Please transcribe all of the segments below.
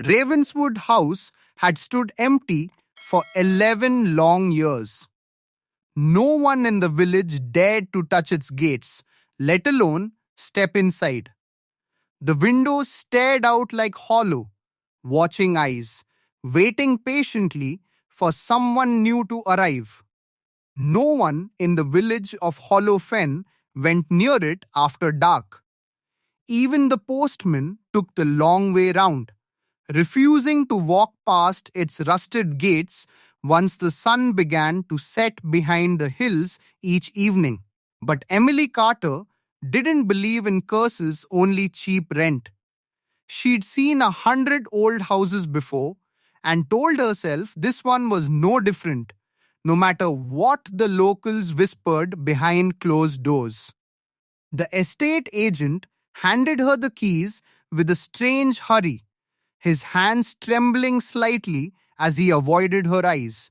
Ravenswood House had stood empty for 11 long years. No one in the village dared to touch its gates, let alone step inside. The windows stared out like hollow, watching eyes, waiting patiently for someone new to arrive. No one in the village of Hollow Fen went near it after dark. Even the postman took the long way round, refusing to walk past its rusted gates once the sun began to set behind the hills each evening. But Emily Carter didn't believe in curses, only cheap rent. She'd seen 100 old houses before and told herself this one was no different, no matter what the locals whispered behind closed doors. The estate agent handed her the keys with a strange hurry, his hands trembling slightly as he avoided her eyes,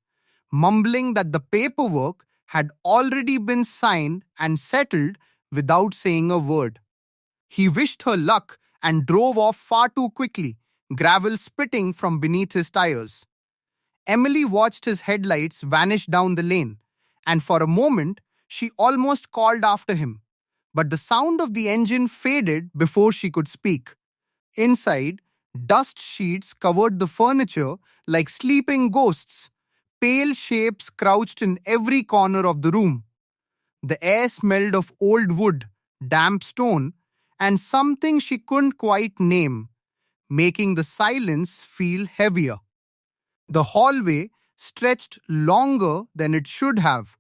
mumbling that the paperwork had already been signed and settled without saying a word. He wished her luck and drove off far too quickly, gravel spitting from beneath his tires. Emily watched his headlights vanish down the lane, and for a moment she almost called after him. But the sound of the engine faded before she could speak. Inside, dust sheets covered the furniture like sleeping ghosts. Pale shapes crouched in every corner of the room. The air smelled of old wood, damp stone, and something she couldn't quite name, making the silence feel heavier. The hallway stretched longer than it should have,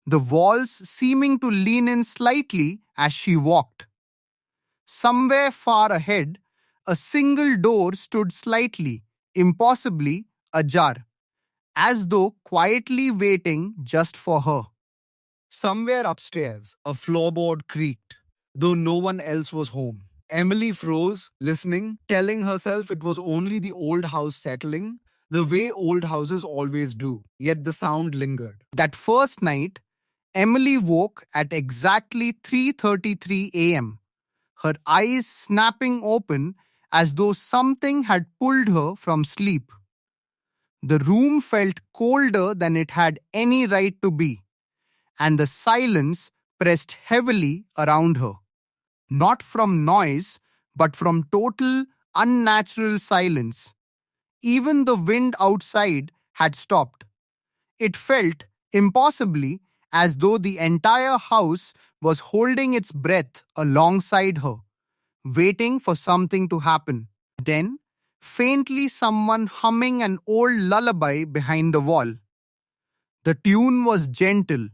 the walls seeming to lean in slightly as she walked. Somewhere far ahead, a single door stood slightly, impossibly ajar, as though quietly waiting just for her. Somewhere upstairs, a floorboard creaked, though no one else was home. Emily froze, listening, telling herself it was only the old house settling, the way old houses always do. Yet the sound lingered. That first night, Emily woke at exactly 3:33 a.m., her eyes snapping open as though something had pulled her from sleep. The room felt colder than it had any right to be, and the silence pressed heavily around her. Not from noise, but from total, unnatural silence. Even the wind outside had stopped. It felt, impossibly, as though the entire house was holding its breath alongside her, waiting for something to happen. Then, faintly, someone humming an old lullaby behind the wall. The tune was gentle,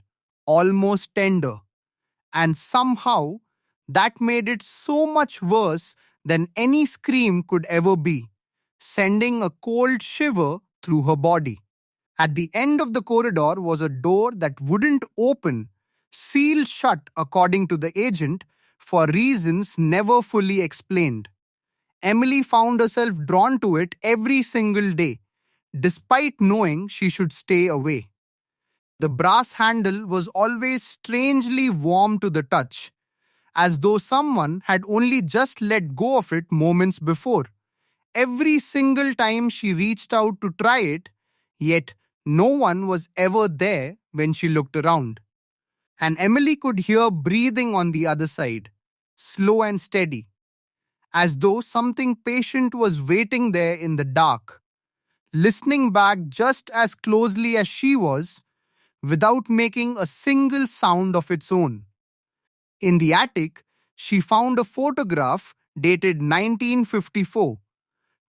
almost tender, and somehow that made it so much worse than any scream could ever be, sending a cold shiver through her body. At the end of the corridor was a door that wouldn't open, sealed shut according to the agent for reasons never fully explained. Emily found herself drawn to it every single day, despite knowing she should stay away. The brass handle was always strangely warm to the touch, as though someone had only just let go of it moments before. Every single time she reached out to try it, yet no one was ever there when she looked around. And Emily could hear breathing on the other side, slow and steady, as though something patient was waiting there in the dark, listening back just as closely as she was, without making a single sound of its own. In the attic, she found a photograph dated 1954,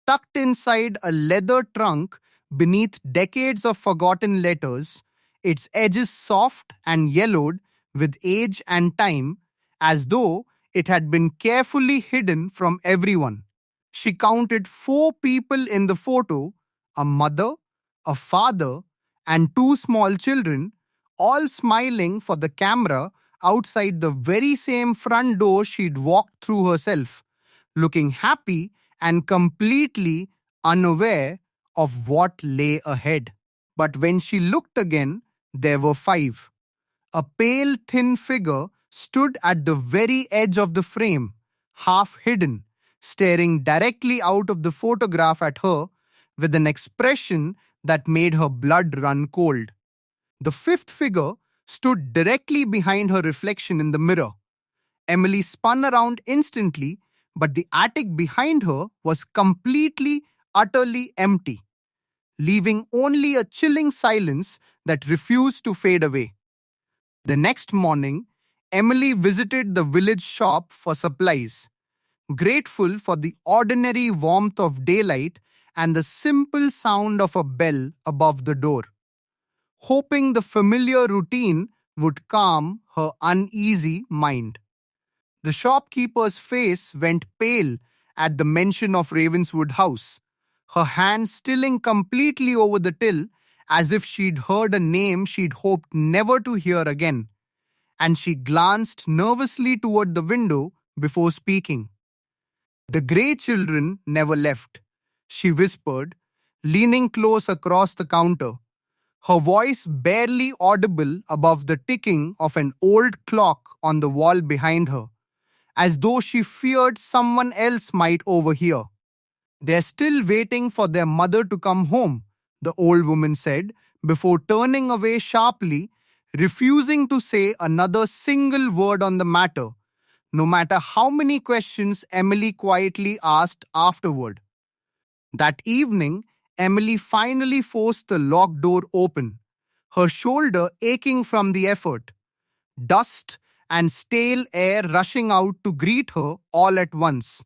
tucked inside a leather trunk beneath decades of forgotten letters, its edges soft and yellowed with age and time, as though it had been carefully hidden from everyone. She counted 4 people in the photo: a mother, a father, and 2 small children, all smiling for the camera outside the very same front door she'd walked through herself, looking happy and completely unaware of what lay ahead. But when she looked again, there were 5. A pale, thin figure stood at the very edge of the frame, half hidden, staring directly out of the photograph at her with an expression that made her blood run cold. The fifth figure stood directly behind her reflection in the mirror. Emily spun around instantly, but the attic behind her was completely, utterly empty, leaving only a chilling silence that refused to fade away. The next morning, Emily visited the village shop for supplies, grateful for the ordinary warmth of daylight and the simple sound of a bell above the door, hoping the familiar routine would calm her uneasy mind. The shopkeeper's face went pale at the mention of Ravenswood House, her hand stilling completely over the till as if she'd heard a name she'd hoped never to hear again, and she glanced nervously toward the window before speaking. "The Grey children never left," she whispered, leaning close across the counter, her voice barely audible above the ticking of an old clock on the wall behind her, as though she feared someone else might overhear. "They're still waiting for their mother to come home," the old woman said, before turning away sharply, refusing to say another single word on the matter, no matter how many questions Emily quietly asked afterward. That evening, Emily finally forced the locked door open, her shoulder aching from the effort, dust and stale air rushing out to greet her all at once,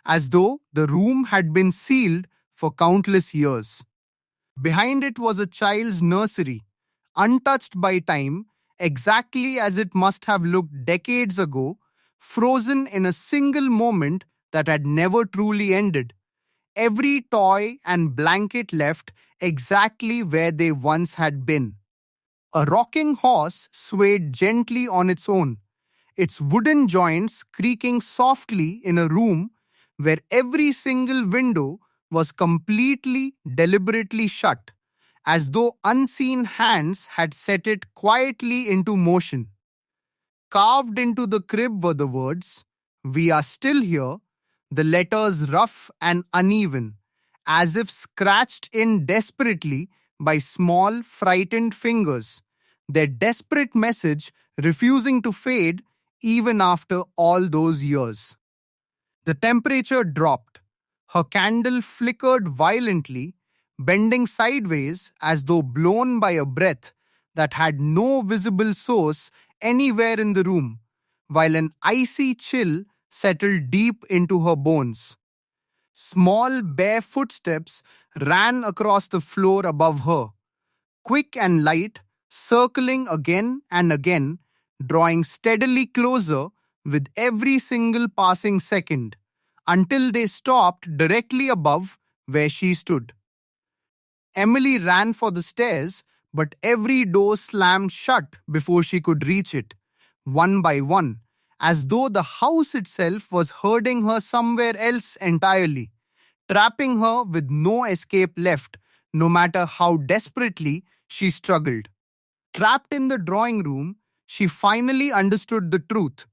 as though the room had been sealed for countless years. Behind it was a child's nursery, untouched by time, exactly as it must have looked decades ago, frozen in a single moment that had never truly ended. Every toy and blanket left exactly where they once had been. A rocking horse swayed gently on its own, its wooden joints creaking softly in a room where every single window was completely, deliberately shut, as though unseen hands had set it quietly into motion. Carved into the crib were the words, "We are still here," the letters rough and uneven, as if scratched in desperately by small, frightened fingers, their desperate message refusing to fade even after all those years. The temperature dropped. Her candle flickered violently, bending sideways as though blown by a breath that had no visible source anywhere in the room, while an icy chill settled deep into her bones. Small bare footsteps ran across the floor above her, quick and light, circling again and again, drawing steadily closer with every single passing second, until they stopped directly above where she stood. Emily ran for the stairs, but every door slammed shut before she could reach it, one by one, as though the house itself was herding her somewhere else entirely, trapping her with no escape left, no matter how desperately she struggled. Trapped in the drawing room, she finally understood the truth,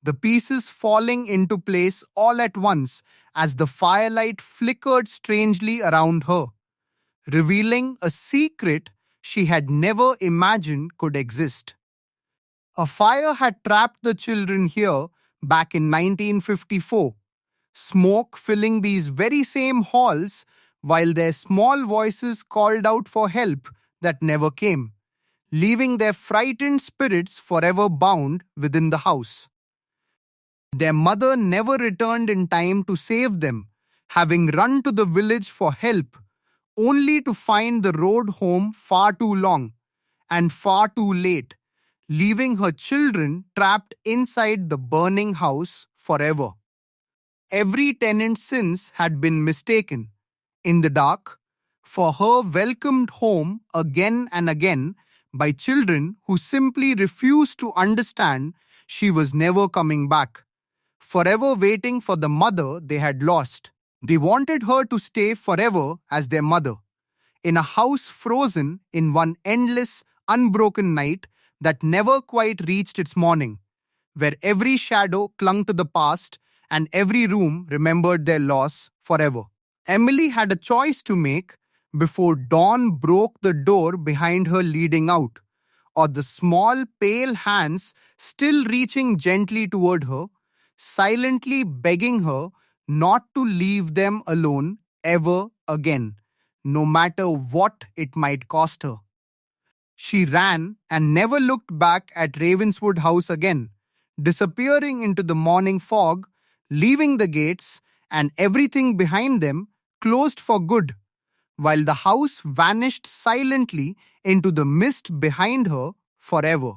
the pieces falling into place all at once as the firelight flickered strangely around her, revealing a secret she had never imagined could exist. A fire had trapped the children here back in 1954, smoke filling these very same halls while their small voices called out for help that never came, leaving their frightened spirits forever bound within the house. Their mother never returned in time to save them, having run to the village for help, only to find the road home far too long and far too late, leaving her children trapped inside the burning house forever. Every tenant since had been mistaken, in the dark, for her welcomed home again and again by children who simply refused to understand she was never coming back, forever waiting for the mother they had lost. They wanted her to stay forever as their mother, in a house frozen in one endless, unbroken night that never quite reached its morning, where every shadow clung to the past and every room remembered their loss forever. Emily had a choice to make before dawn broke the door behind her leading out, or the small pale hands still reaching gently toward her, silently begging her not to leave them alone ever again, no matter what it might cost her. She ran and never looked back at Ravenswood House again, disappearing into the morning fog, leaving the gates and everything behind them closed for good, while the house vanished silently into the mist behind her forever.